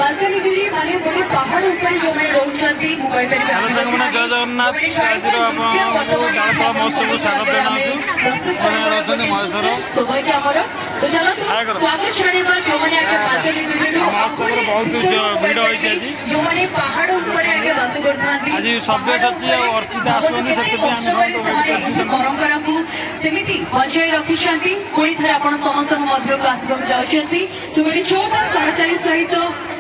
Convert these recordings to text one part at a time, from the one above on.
ମାଲକାନଗିରି ମାନେ ଗୋଟେ ପାହାଡ଼ ଉପରେ ଯୋଉମାନେ ରହୁଛନ୍ତି ମୁଁ କହିପାରିବି ଜୟ ଜଗନ୍ନାଥ ଆଜିର ଆପଣଙ୍କୁ ଦଳତଳ ମହୋତ୍ସବକୁ ସ୍ୱାଗତ ଜଣାଉଛୁ। ରହୁଛନ୍ତି ମହେଶ୍ୱର ସୌଭାଗ୍ୟ ଆମର ତ ଚାଲନ୍ତୁ ସ୍ୱାଗତ ଜଣାଇବା ଯୋଉମାନେ ଆଗେ ମାଲକାନଗିରିରୁ ମହୋତ୍ସବରେ ବହୁତ ଭିଡ଼ ହୋଇଛି ଆଜି ଯୋଉମାନେ ପାହାଡ଼ ଉପରେ ଆଗେ ବାସ କରୁଥାନ୍ତି ଆଜି ସବ୍ୟସାଚୀ ଆଉ ଅର୍ଚିତା ଆସୁଛନ୍ତି ସେଥିପାଇଁ ଆମେ ପରମ୍ପରାକୁ ସେମିତି ବଜାୟ ରଖିଛନ୍ତି। ପୁଣି ଥରେ ଆପଣ ସମସ୍ତଙ୍କ ମଧ୍ୟକୁ ଆସିବାକୁ ଯାଉଛନ୍ତି। ଗୋଟେ ଛୋଟ ସରକାରୀ ସହିତ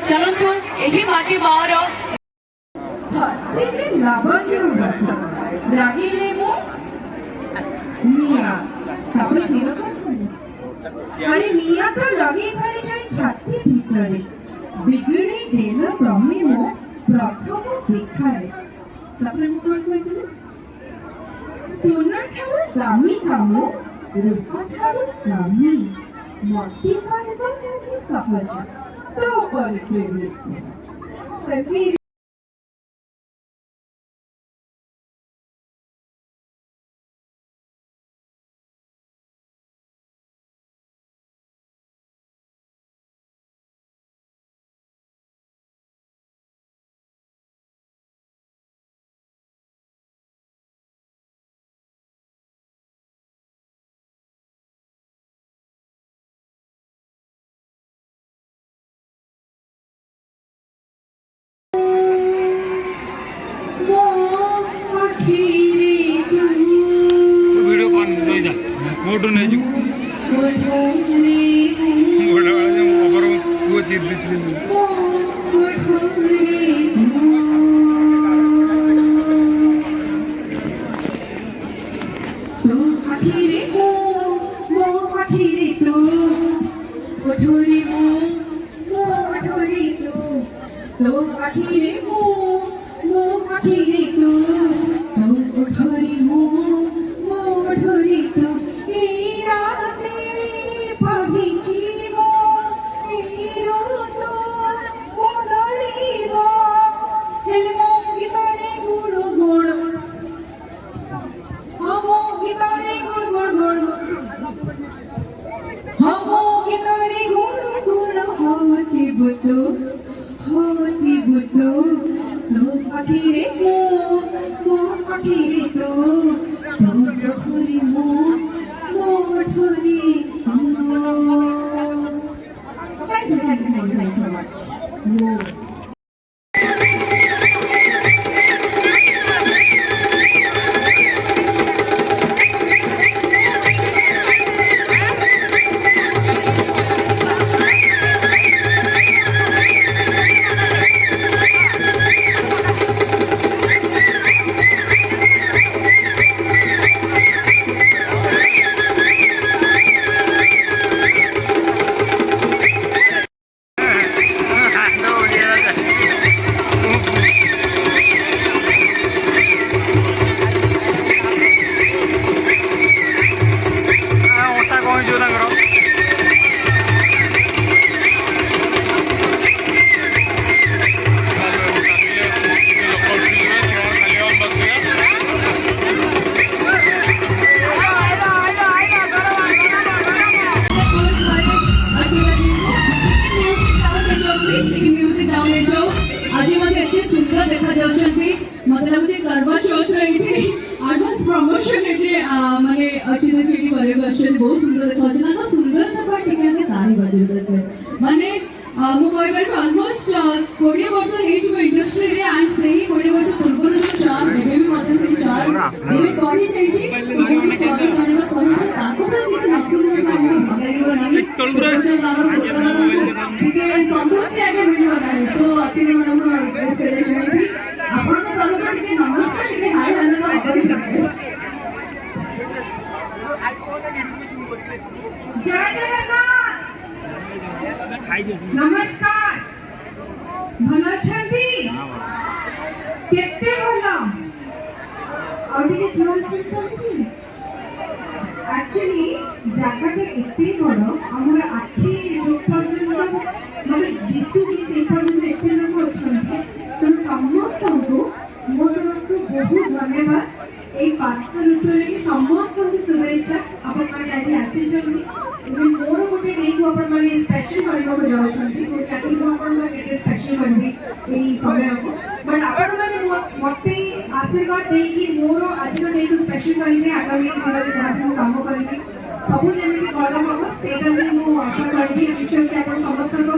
ଚାଲନ୍ତୁ ଏହି ମାଟି ମାର ହସିଲେ ଲାବଣ୍ୟ ରାଗିଲେ ମୁଁ ନିଆଁ ତାପରେ ଆରେ ନିଆଁ ତ ଲଗେଇ ସାରିଯାଏ ଛାତି ଭିତରେ ବିଗିଡ଼ି ଦେଲ ତମେ ମୋ ପ୍ରଥମ ଦେଖାରେ। ତାପରେ ମୁଁ କଣ କହିଥିଲି ସୁନା ଠାରୁ ଦାମୀ କାମ ରୂପ ଠାରୁ ଦାମୀ ମତେ ପାଇବା ସହଜ ତ କରିପାରିବି ସେଠି मोटू नहीं जी वो चीज बिचली Thank you so much. माने अर्चिता चेटी करे बहुत सुंदर देखा तो सुंदर माने मु ऑलमोस्ट 20 वर्ष इंडस्ट्री रे एंड से ही 20 वर्ष पूर्व जो चार बेबी भी मते से चार बेबी बॉडी चाहिए ताको भी किसी मसुर में मगाइबो नहीं तो हमर संतोष आगे मिलिबो नहीं सो अर्चिता मैडम को सेलेक्ट भी आपण को तलपर टिके नमस्कार टिके हाय हेलो तो अपनी जय जगन्नाथ नमस्कार भल अच्छी केते भल और टिके जोर से एक्चुअली जगह एते बड़ हमर आखि जो पर्यंत माने दिसु भी से पर्यंत एते लोग अछंती तो समस्त को मो तरफ बहुत धन्यवाद এই পাঁচটা ঋতুরে সমস্ত শুভেচ্ছা আপনার আজ আসিছেন। মোর গোটে ডেকু আপনার স্পেশাল କରିବାକୁ ଯାଉଛନ୍ତି। ଚାକିରି ଆପଣଙ୍କର କେତେ ସ୍ପେଶାଲ ଦେଇକି ମୋର ଆଜିର ଡେକୁ ସ୍ପେଶାଲ କରିବି ଆଗାମୀ ଦିନରେ ଯାହା ବି ମୁଁ କାମ କରିବି ସବୁ ଯେମିତି ଭଲ ହବ ସେଇଟା ହିଁ ମୁଁ ଆଶା କରିବି ବିଷୟରେ କି ଆପଣ ସମସ୍ତଙ୍କ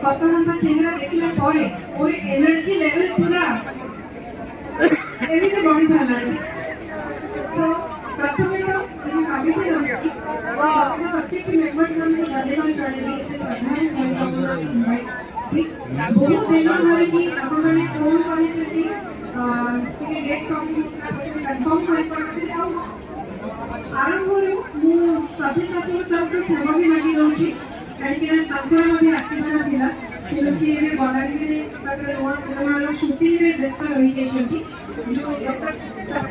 ହସ ହସ ଚେହେରା ଦେଖିଲା ପରେ ମୋର ଏନର୍ଜି ଲେଭେଲ ପୁରା ଏମିତି ବଢି ସାରିଲାଣି। ତ ପ୍ରଥମେ ତ ଯେଉଁ କମିଟି ରହିଛି ପ୍ରତ୍ୟେକ ମେମ୍ବର୍ସ ମାନଙ୍କୁ ଧନ୍ୟବାଦ ଜଣାଇବି ଏତେ ଶ୍ରଦ୍ଧାରେ ସହିତ ବହୁତ ଦିନ ଧରିକି ଆପଣମାନେ ଫୋନ କରିଛନ୍ତି ଟିକେ ଡେଟ୍ କନଫର୍ମ କରିପାରୁଥିଲି ଆଉ ଆରମ୍ଭରୁ ମୁଁ ସବ୍ୟସାଚୀଙ୍କ ତରଫରୁ କ୍ଷମା ବି ମାଗି ଦେଉଛି କାହିଁକିନା ତାଙ୍କର ମଧ୍ୟ ଆସିବାର ଥିଲା କିନ୍ତୁ ସିଏ ଏବେ ବଲାଙ୍ଗୀରରେ ତାଙ୍କର ନୂଆ ସିନେମାର ସୁଟିଂରେ ବ୍ୟସ୍ତ ରହିଯାଇଛନ୍ତି ଯେଉଁ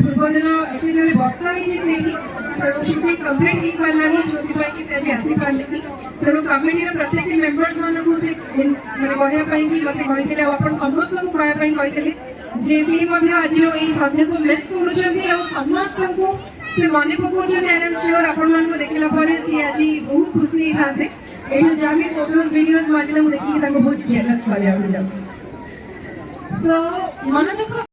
ପୂର୍ବ ଦିନ ଏତେ ଜୋରେ ବର୍ଷା ହେଇଛି ସେଇଠି ତେଣୁ ସୁଟିଂ କମ୍ପ୍ଲିଟ୍ ହେଇପାରିଲାନି ଯେଉଁଥିପାଇଁ କି ସେ ଆଜି ଆସିପାରିଲେନି ତେଣୁ କମିଟିର ପ୍ରତ୍ୟେକ ମେମ୍ବର୍ସ ମାନଙ୍କୁ ସେ ମାନେ କହିବା ପାଇଁ କି ମୋତେ କହିଥିଲେ ଆଉ ଆପଣ ସମସ୍ତଙ୍କୁ କହିବା ପାଇଁ କହିଥିଲେ ଯେ ସିଏ ମଧ୍ୟ ଆଜିର ଏଇ ସନ୍ଧ୍ୟାକୁ ମିସ୍ କରୁଛନ୍ତି ଆଉ ସମସ୍ତଙ୍କୁ ସେ ମନେ ପକାଉଛନ୍ତି ଆଣ୍ଡ ଆମ୍ ସିଓର ଆପଣମାନଙ୍କୁ ଦେଖିଲା ପରେ ସିଏ ଆଜି ବହୁତ ଖୁସି ହେଇଥାନ୍ତେ ଏଇଠୁ ଯାହା ବି ଫଟୋଜ୍ ଭିଡ଼ିଓଜ୍ ମୁଁ ଆଜି ତାଙ୍କୁ ଦେଖିକି ତାଙ୍କୁ ବହୁତ ଜେଲସ୍ କରିବାକୁ ଯାଉଛି। ସୋ ମନ ଦୁଃଖ